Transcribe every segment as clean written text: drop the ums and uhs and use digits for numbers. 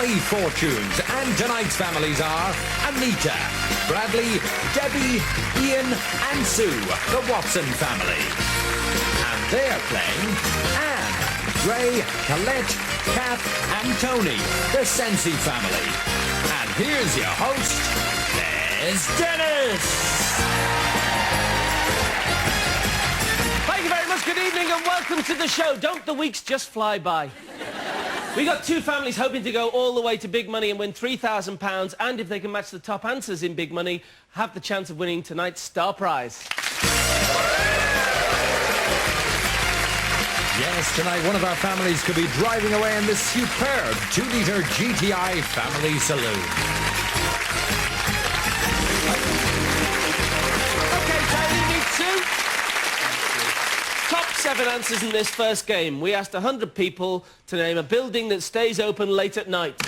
money fortunes. And tonight's families are Anita, Bradley, Debbie, Ian and Sue, the Watson family. And they're playing Anne, Ray, Colette, Kath and Tony, the Cencis family. And here's your host, there's Dennis. Thank you very much, good evening and welcome to the show. Don't the weeks just fly by? We got two families hoping to go all the way to big money and win £3,000, and if they can match the top answers in big money, have the chance of winning tonight's star prize. Yes, tonight one of our families could be driving away in this superb 2-litre GTI family saloon. Okay, Tony, meet Sue. Top 7 answers in this first game. We asked 100 people to name a building that stays open late at night.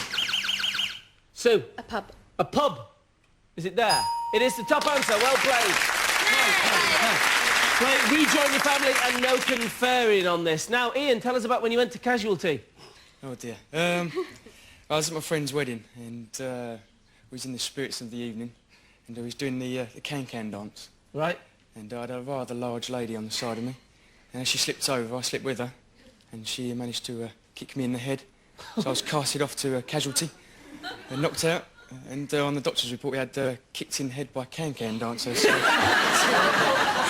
Sue? A pub. A pub. Is it there? It is the top answer. Well played. Right, rejoin your family and no conferring on this. Now, Ian, tell us about when you went to Casualty. Oh dear. I was at my friend's wedding and we was in the spirits of the evening and I was doing the can-can dance. Right. And I had a rather large lady on the side of me. And as she slipped over, I slipped with her and she managed to kick me in the head. So I was casted off to Casualty and knocked out. And on the doctor's report we had kicked in the head by can-can dancers. So...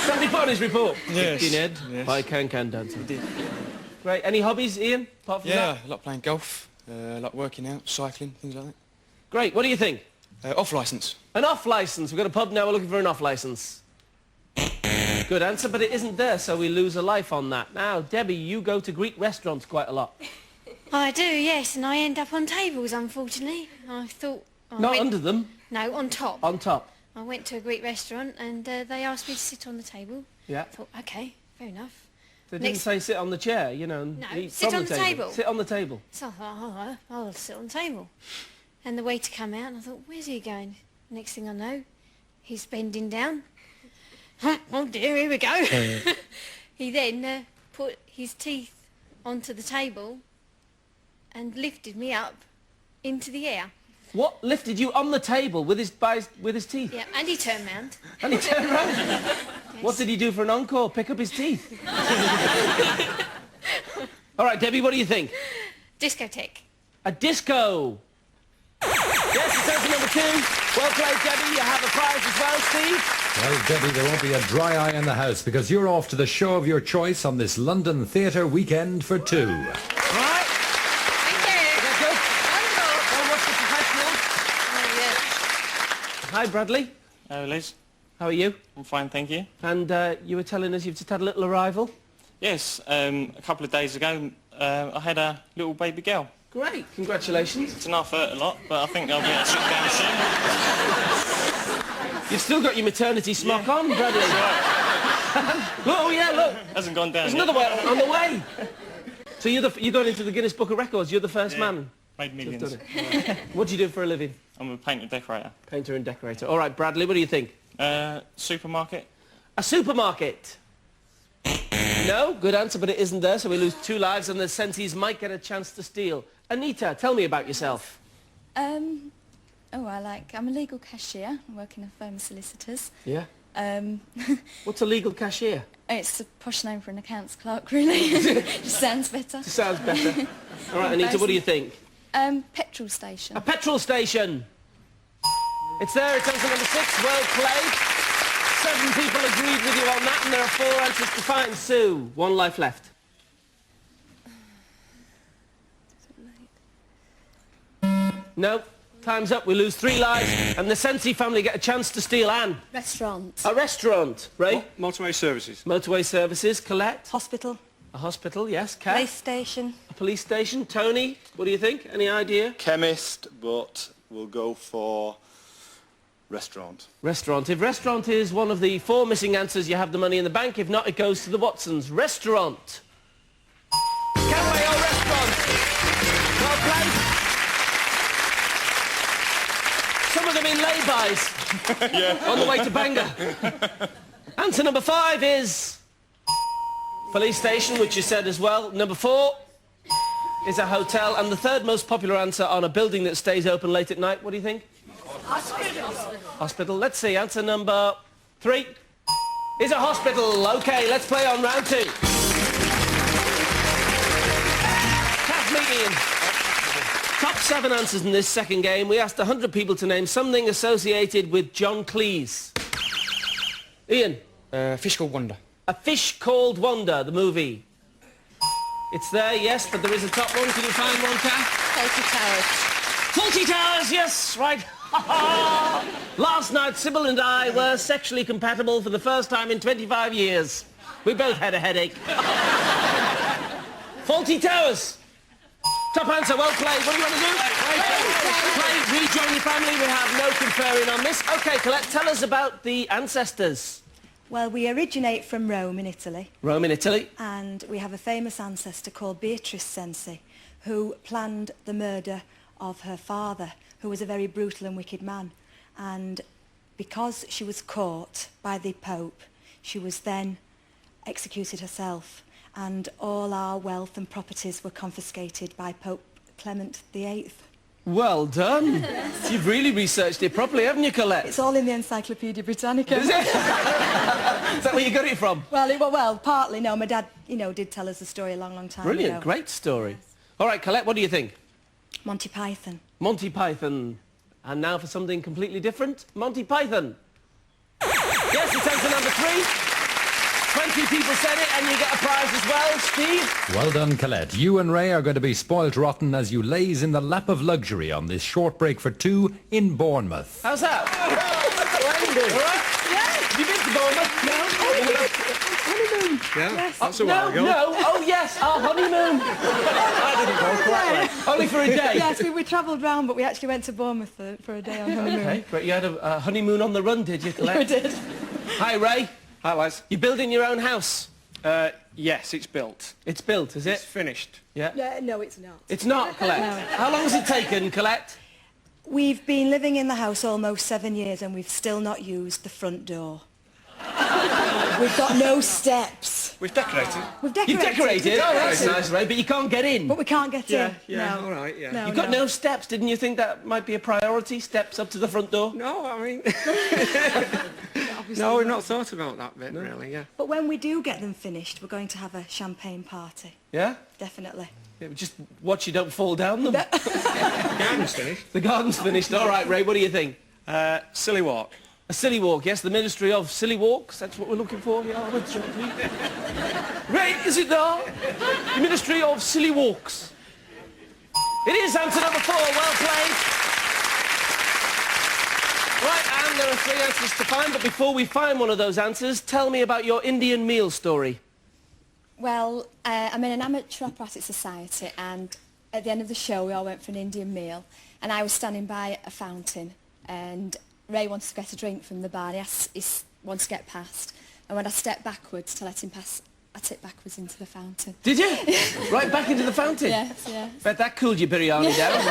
Somebody put on his report. Yes. Kicked in head by can-can dancer. Great. Any hobbies, Ian, apart from that? Yeah, I like playing golf, I like working out, cycling, things like that. Great. What do you think? Off licence. An off licence. We've got a pub now, we're looking for an off licence. Good answer, but it isn't there, so we lose a life on that. Now, Debbie, you go to Greek restaurants quite a lot. I do, yes, and I end up on tables, unfortunately. I thought... Not under them? No, on top. On top. I went to a Greek restaurant and they asked me to sit on the table. Yeah. I thought, OK, fair enough. They didn't say sit on the chair, you know, and No, eat sit from on the table. Sit on the table. So I thought, oh, I'll sit on the table. And the waiter came out and I thought, where's he going? Next thing I know, he's bending down. Oh dear, here we go. He then put his teeth onto the table and lifted me up into the air. What lifted you on the table with his teeth? Yeah, and he turned round. And he turned around. Yes. What did he do for an encore? Pick up his teeth. All right, Debbie, what do you think? Discotheque. A disco. Yes, it's answer number 2. Well played, Debbie. You have a prize as well, Steve. Well, Debbie, there won't be a dry eye in the house because you're off to the show of your choice on this London theatre weekend for 2. All right. Thank you. That's good. Wonderful. Well, what's the professional? Oh, Hi, Bradley. Hello, Liz. How are you? I'm fine, thank you. And you were telling us you've just had a little arrival? Yes, a couple of days ago, I had a little baby girl. Great. Congratulations. It's enough hurt a lot, but I think I'll be able to sit down soon. You've still got your maternity smock on, Bradley. Look, oh, yeah, look. Hasn't gone down There's yet. another one on the way. So you got into the Guinness Book of Records. You're the first man. Made millions. Done it. What do you do for a living? I'm a painter decorator. Painter and decorator. All right, Bradley, what do you think? Supermarket. A supermarket. No, good answer, but it isn't there, so we lose 2 lives and the Cencis might get a chance to steal. Anita, tell me about yourself. I'm a legal cashier. I work in a firm of solicitors. Yeah? What's a legal cashier? It's a posh name for an accounts clerk, really. Just sounds better. Sounds better. All right, Anita, what do you think? Petrol station. A petrol station. It's there, it's answer number 6, well played. 7 people agreed with you on that, and there are 4 answers to find. Sue, 1 life left. No, time's up. We lose 3 lives, and the Cencis family get a chance to steal. Anne. Restaurant. A restaurant. Ray. Motorway services. Motorway services. Colette. Hospital. A hospital, yes. Kat. Police station. A police station. Tony, what do you think? Any idea? Chemist, but we'll go for restaurant. Restaurant. If restaurant is one of the 4 missing answers, you have the money in the bank. If not, it goes to the Watsons. Restaurant. Cafe or restaurant? Well played. Some of them in lay-bys. On the way to Bangor. Answer number 5 is... police station, which you said as well. Number 4, is a hotel. And the third most popular answer on a building that stays open late at night, what do you think? Hospital. Hospital. Let's see, answer number 3 is a hospital. OK, let's play on round 2. Kath, meet Ian. Top 7 answers in this second game. We asked 100 people to name something associated with John Cleese. Ian. Fish called Wanda. A Fish Called Wanda, the movie. It's there, yes, but there is a top one. Can you find one, Kath? Fawlty Towers. Fawlty Towers, yes, right. Last night, Sybil and I were sexually compatible for the first time in 25 years. We both had a headache. Fawlty Towers. Top answer, well played. What do you want to do? Play, rejoin your family. We have no conferring on this. OK, Colette, tell us about the ancestors. Well, we originate from Rome in Italy. Rome in Italy. And we have a famous ancestor called Beatrice Cenci, who planned the murder of her father, who was a very brutal and wicked man. And because she was caught by the Pope, she was then executed herself. And all our wealth and properties were confiscated by Pope Clement VIII. Well done. You've really researched it properly, haven't you, Colette? It's all in the Encyclopedia Britannica. Is it? Is that where you got it from? Well, partly, no. My dad, did tell us the story a long, long time Brilliant, ago. great story. All right, Colette, what do you think? Monty Python. Monty Python. And now for something completely different, Monty Python. Yes, it's answer number 3. 20 people said it, and you get a prize as well. Steve? Well done, Colette. You and Ray are going to be spoilt rotten as you laze in the lap of luxury on this short break for 2 in Bournemouth. How's that? Splendid. All right? Yeah. Have you been to Bournemouth? No. Yeah, Yes. that's a while ago. No. Oh, yes, our honeymoon. I didn't go quite right. Only for a day. Yes, we travelled round, but we actually went to Bournemouth for a day on honeymoon. Okay, great. You had a honeymoon on the run, did you, Colette? We did. Hi, Ray. Hi, lads. You building your own house? Yes, it's built. It's built, is It's it? finished. Yeah. No, it's not. It's not, Colette. No. How long has it taken, Colette? We've been living in the house almost 7 years and we've still not used the front door. We've got no steps. We've decorated. We've decorated. You've decorated? Oh, that's nice, Ray, but you can't get in. But we can't get in. Yeah, No. all right, yeah. No, You've got no steps. Didn't you think that might be a priority? Steps up to the front door? No, I mean... no, we've not thought about that bit, really, yeah. But when we do get them finished, we're going to have a champagne party. Yeah? Definitely. Yeah, just watch you don't fall down them. The garden's finished. The garden's finished. All right, Ray, what do you think? Silly walk. A silly walk, yes, the Ministry of Silly Walks. That's what we're looking for. Yeah, Ray, is it there? The Ministry of Silly Walks. It is answer number 4. Well played. Right, and there are 3 answers to find, but before we find one of those answers, tell me about your Indian meal story. Well, I'm in an amateur operatic society, and at the end of the show we all went for an Indian meal, and I was standing by a fountain, and Ray wanted to get a drink from the bar, and he wanted to get past, and when I stepped backwards to let him pass, I tipped backwards into the fountain. Did you? Right back into the fountain? Yes, yes. Bet that cooled your biryani down.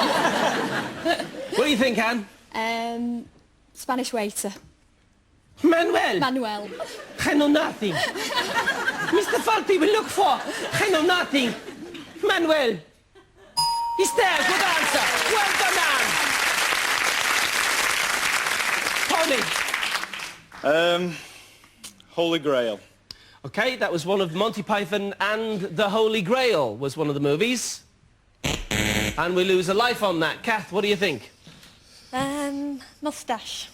What do you think, Anne? Spanish waiter. Manuel. Manuel. I know nothing. Mr. Faulty, we look for. I know nothing. Manuel. He's there. Good answer. Well done, Anne. Tony. Holy Grail. Okay, that was one of Monty Python and the Holy Grail was one of the movies. And we lose a life on that. Kath, what do you think? Moustache.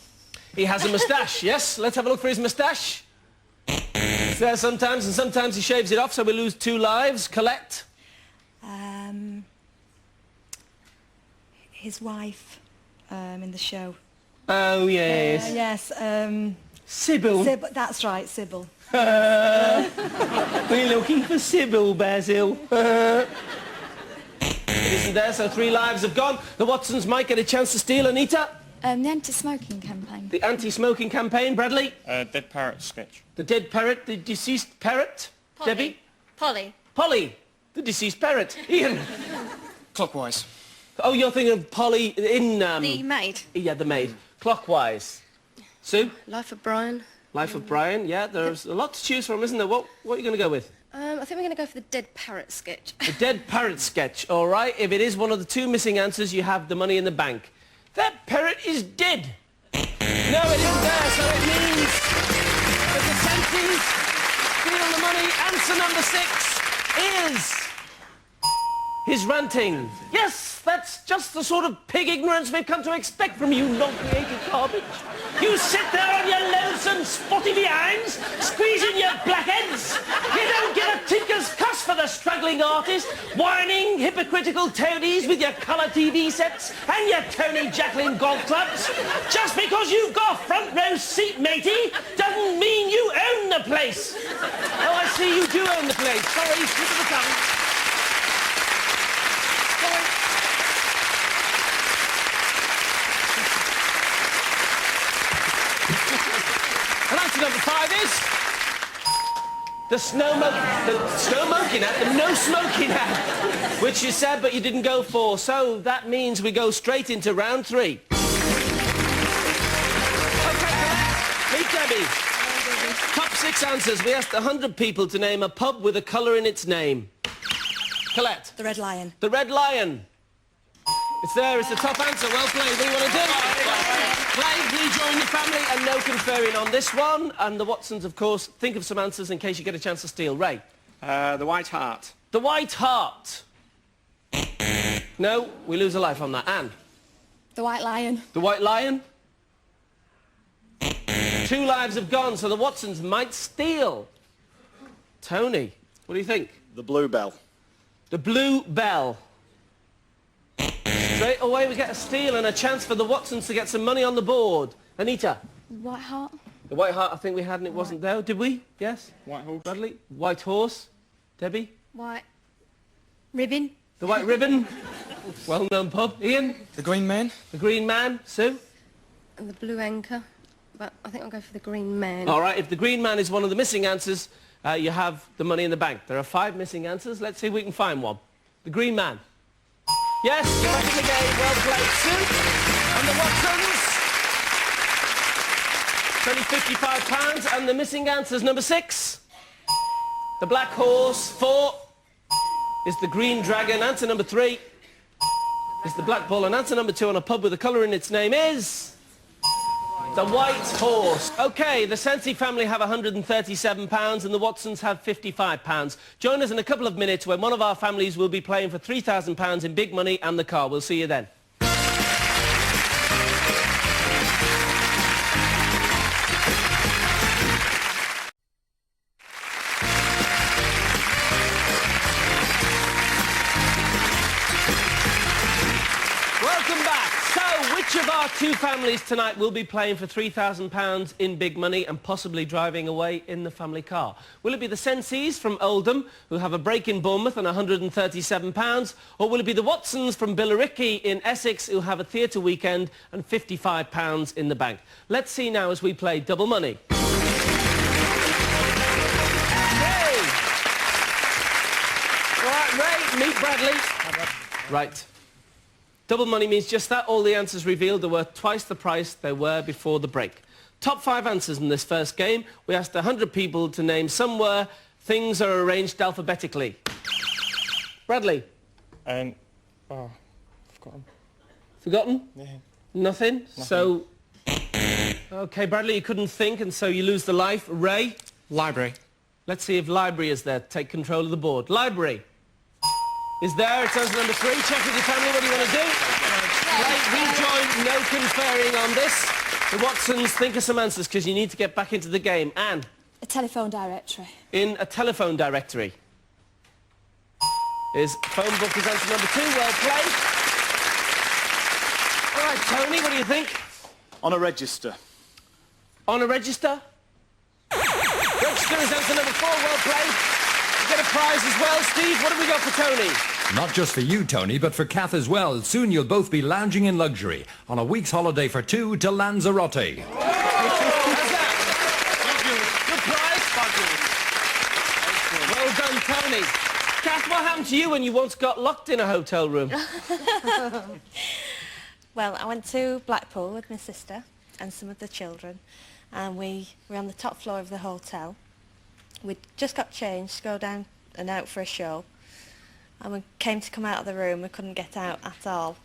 He has a moustache, yes? Let's have a look for his moustache. It's there sometimes, and sometimes he shaves it off, so we lose 2 lives. Colette? His wife in the show. Oh, yes. Yes. Sybil. That's right, Sybil. We're looking for Sybil, Basil. It isn't there, so 3 lives have gone. The Watsons might get a chance to steal. Anita? The anti-smoking campaign. The anti-smoking campaign. Bradley? Dead parrot sketch. The dead parrot, the deceased parrot. Polly. Debbie? Polly. Polly, the deceased parrot. Ian? Clockwise. Oh, you're thinking of Polly in... The maid. Yeah, the maid. Clockwise. Sue? Life of Brian. Life of Brian, yeah, there's a lot to choose from, isn't there? What are you going to go with? I think we're going to go for the dead parrot sketch. The dead parrot sketch, all right? If it is one of the two missing answers, you have the money in the bank. That parrot is dead. No, it isn't there, so it means that the Cencis steal the money. Answer number 6 is... his ranting. Yes, that's just the sort of pig ignorance we've come to expect from you non-creative garbage. You sit there on your lonesome spotty behinds, squeezing your black heads. You don't get a tinker's cuss for the struggling artist, whining hypocritical toadies with your colour TV sets and your Tony Jacqueline golf clubs. Just because you've got front row seat, matey, doesn't mean you own the place. Oh, I see you do own the place. Sorry, slip of the tongue. And answer number 5 is the no-smoking hat, which you said but you didn't go for. So that means we go straight into round 3. Okay, meet Debbie. Top 6 answers. We asked 100 people to name a pub with a colour in its name. Colette. The Red Lion. The Red Lion. It's there, it's the top answer. Well played. What do you want to do? Play, rejoin your family, and no conferring on this one. And the Watsons, of course, think of some answers in case you get a chance to steal. Ray? The White Hart. The White Hart. No, we lose a life on that. Anne? The White Lion. The White Lion? 2 lives have gone, so the Watsons might steal. Tony, what do you think? The Bluebell. The Blue Bell. Straight away we get a steal and a chance for the Watsons to get some money on the board. Anita? White Hart. The White Hart I think we had and it wasn't there. Did we? Yes? White Horse. Bradley? White Horse. Debbie? White ribbon. The White Ribbon. Well-known pub. Ian? The Green Man. The Green Man. Sue? And the blue anchor. But I think I'll go for the green man. All right, if the Green Man is one of the missing answers, you have the money in the bank. There are 5 missing answers. Let's see if we can find one. The Green Man. Yes, you're back in the game. Well played, Sue. And the Watsons. It's only £55. And the missing answers, number 6. The Black Horse. 4 is the Green Dragon. Answer number 3 is the Black Bull. And answer number 2 on a pub with a colour in its name is... the White Horse. OK, the Cencis family have £137 and the Watsons have £55. Join us in a couple of minutes when one of our families will be playing for £3,000 in big money and the car. We'll see you then. Welcome back. So, which of our 2 families tonight will be playing for £3,000 in big money and possibly driving away in the family car? Will it be the Cencis from Oldham, who have a break in Bournemouth and £137, or will it be the Watsons from Billericay in Essex, who have a theatre weekend and £55 in the bank? Let's see now as we play Double Money. Hey! All right, Ray, meet Bradley. Right. Double money means just that. All the answers revealed are worth twice the price they were before the break. Top 5 answers in this first game. We asked 100 people to name somewhere things are arranged alphabetically. Bradley? Oh, forgotten. Forgotten? Yeah. Nothing? So... OK, Bradley, you couldn't think and so you lose the life. Ray? Library. Let's see if library is there. Take control of the board. Library is there. It's answer number 3. Check with your family. What do you want to do? Right, rejoin. No conferring on this. The Watsons, think of some answers because you need to get back into the game. Anne? A telephone directory. In a telephone directory. Is phone book is answer number 2. Well played. All right, Tony, what do you think? On a register. On a register? Register is answer number 4. Well played. You get a prize as well. Steve, what have we got for Tony? Not just for you, Tony, but for Kath as well. Soon you'll both be lounging in luxury on a week's holiday for 2 to Lanzarote. How's that? Good prize. Well done, Tony. Kath, what happened to you when you once got locked in a hotel room? Well, I went to Blackpool with my sister and some of the children, and we were on the top floor of the hotel. We'd just got changed to go down and out for a show. And we came to come out of the room, we couldn't get out at all.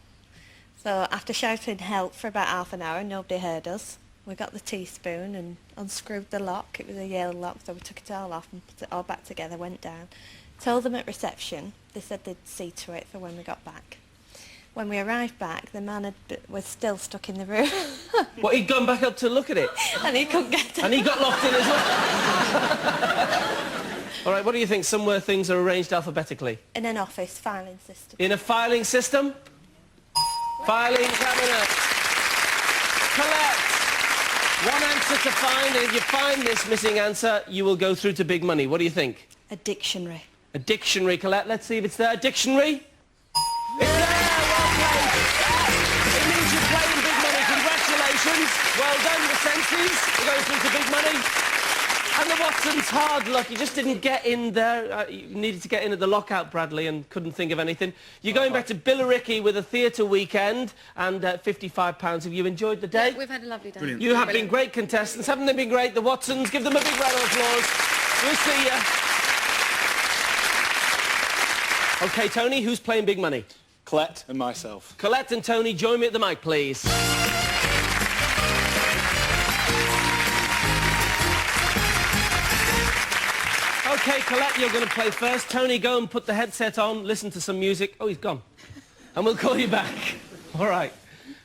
So after shouting help for about half an hour, nobody heard us. We got the teaspoon and unscrewed the lock. It was a Yale lock, so we took it all off and put it all back together, went down. Told them at reception. They said they'd see to it for when we got back. When we arrived back, the man was still stuck in the room. What, he'd gone back up to look at it? And he couldn't get out. And he got locked in as well? All right, what do you think? Somewhere things are arranged alphabetically. In an office filing system. In a filing system? Filing cabinet. Colette, one answer to find. If you find this missing answer, you will go through to big money. What do you think? A dictionary. A dictionary, Colette. Let's see if it's there. A dictionary? It's there! Well played! It means you're playing big money. Congratulations. Well done, the Cencis. You're going through to big money. And the Watsons, hard luck. You just didn't get in there. You needed to get in at the lockout, Bradley, and couldn't think of anything. You're going back to Billericay with a theatre weekend and £55. Have you enjoyed the day? Yeah, we've had a lovely day. Brilliant. You have been great contestants. Haven't they been great? The Watsons, give them a big round of applause. We'll see you. OK, Tony, who's playing big money? Colette and myself. Colette and Tony, join me at the mic, please. OK, Colette, you're going to play first. Tony, go and put the headset on, listen to some music. Oh, he's gone. And we'll call you back. All right.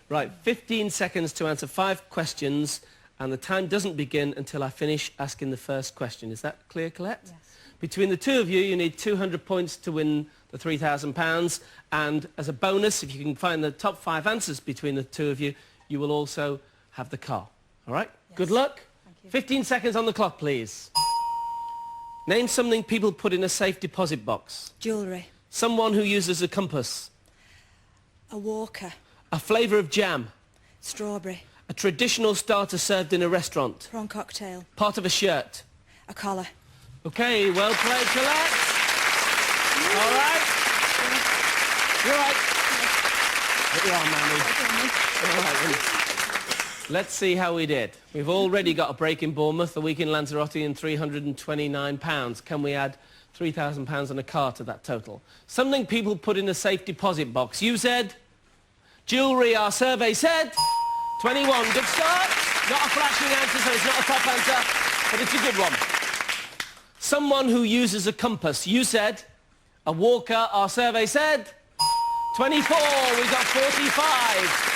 Right, 15 seconds to answer 5 questions, and the time doesn't begin until I finish asking the first question. Is that clear, Colette? Yes. Between the two of you, you need 200 points to win the £3,000, and as a bonus, if you can find the top 5 answers between the two of you, you will also have the car. All right? Yes. Good luck. Thank you. 15 seconds on the clock, please. Name something people put in a safe deposit box. Jewellery. Someone who uses a compass. A walker. A flavour of jam. Strawberry. A traditional starter served in a restaurant. Prawn cocktail. Part of a shirt. A collar. OK, well played, Colette. All right. You're right. There you are, Mammy. All right, then. Let's see how we did. We've already got a break in Bournemouth, a week in Lanzarote and £329. Can we add £3,000 and a car to that total? Something people put in a safe deposit box. You said? Jewellery, our survey said? 21. Good start. Not a flashing answer, so it's not a top answer, but it's a good one. Someone who uses a compass. You said? A walker, our survey said? 24. We got 45.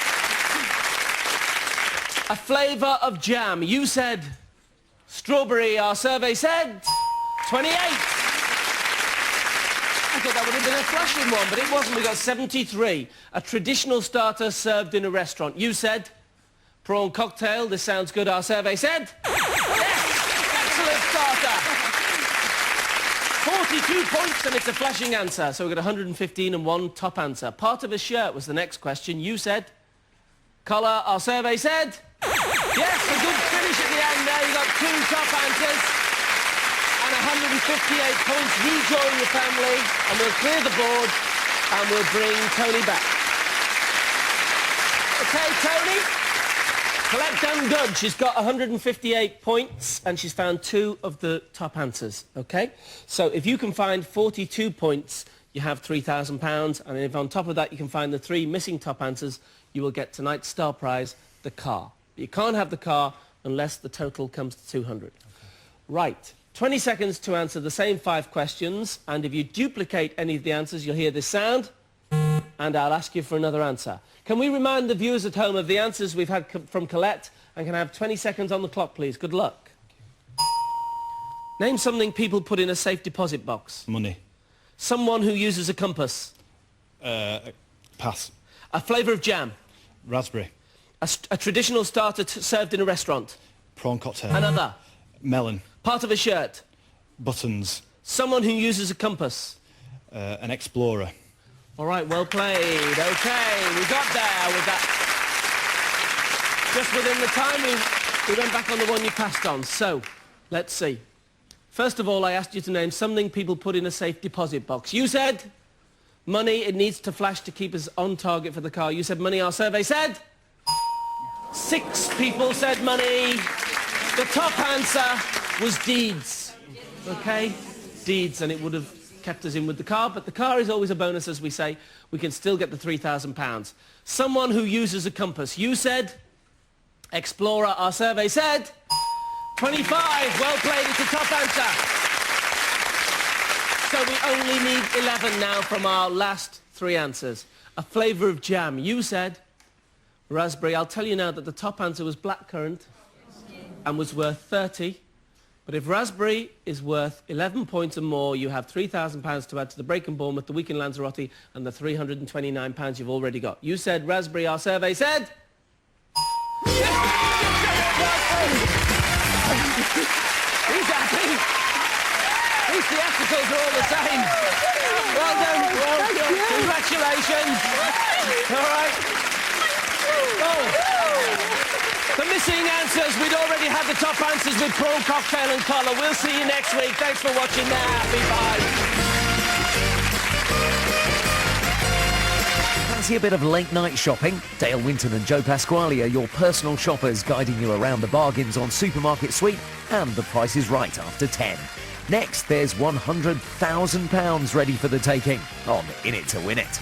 A flavour of jam. You said? Strawberry, our survey said? 28. I thought that would have been a flashing one, but it wasn't. We got 73. A traditional starter served in a restaurant. You said? Prawn cocktail. This sounds good. Our survey said? Yes! Excellent starter. 42 points, and it's a flashing answer. So we've got 115 and 1 top answer. Part of a shirt was the next question. You said? Collar. Our survey said? Yes, a good finish at the end there. You got 2 top answers. And 158 points. Rejoin your family, and we'll clear the board, and we'll bring Tony back. OK, Tony? Colette done good. She's got 158 points, and she's found 2 of the top answers, OK? So if you can find 42 points, you have £3,000, and if on top of that you can find the 3 missing top answers, you will get tonight's star prize, the car. But you can't have the car unless the total comes to 200. Okay. Right. 20 seconds to answer the same 5 questions, and if you duplicate any of the answers, you'll hear this sound, and I'll ask you for another answer. Can we remind the viewers at home of the answers we've had from Colette, and can I have 20 seconds on the clock, please? Good luck. Name something people put in a safe deposit box. Money. Someone who uses a compass. Pass. A flavour of jam. Raspberry. A traditional starter served in a restaurant. Prawn cocktail. Another. Melon. Part of a shirt. Buttons. Someone who uses a compass. An explorer. All right, well played. OK, we got there with that. Just within the time, we went back on the one you passed on. So, let's see. First of all, I asked you to name something people put in a safe deposit box. You said money. It needs to flash to keep us on target for the car. You said money. Our survey said 6 people said money. The top answer was deeds. OK? Deeds, and it would have kept us in with the car, but the car is always a bonus, as we say. We can still get the £3,000. Someone who uses a compass. You said Explorer. Our survey said 25. Well played. It's a top answer. So we only need 11 now from our last 3 answers. A flavour of jam. You said raspberry. I'll tell you now that the top answer was blackcurrant and was worth 30. But if raspberry is worth 11 points or more, you have £3,000 to add to the break in Bournemouth, the week in Lanzarote, and the £329 you've already got. You said raspberry. Our survey said... Who's happy? These theatricals are all the same. Well done. Well done. Congratulations. All right. Oh. The missing answers, we'd already had the top answers with prawn cocktail and collar. We'll see you next week. Thanks for watching. Happy bye. Fancy a bit of late night shopping? Dale Winton and Joe Pasquale are your personal shoppers, guiding you around the bargains on Supermarket Sweep and The Price is Right after 10. Next, there's £100,000 ready for the taking on In It to Win It.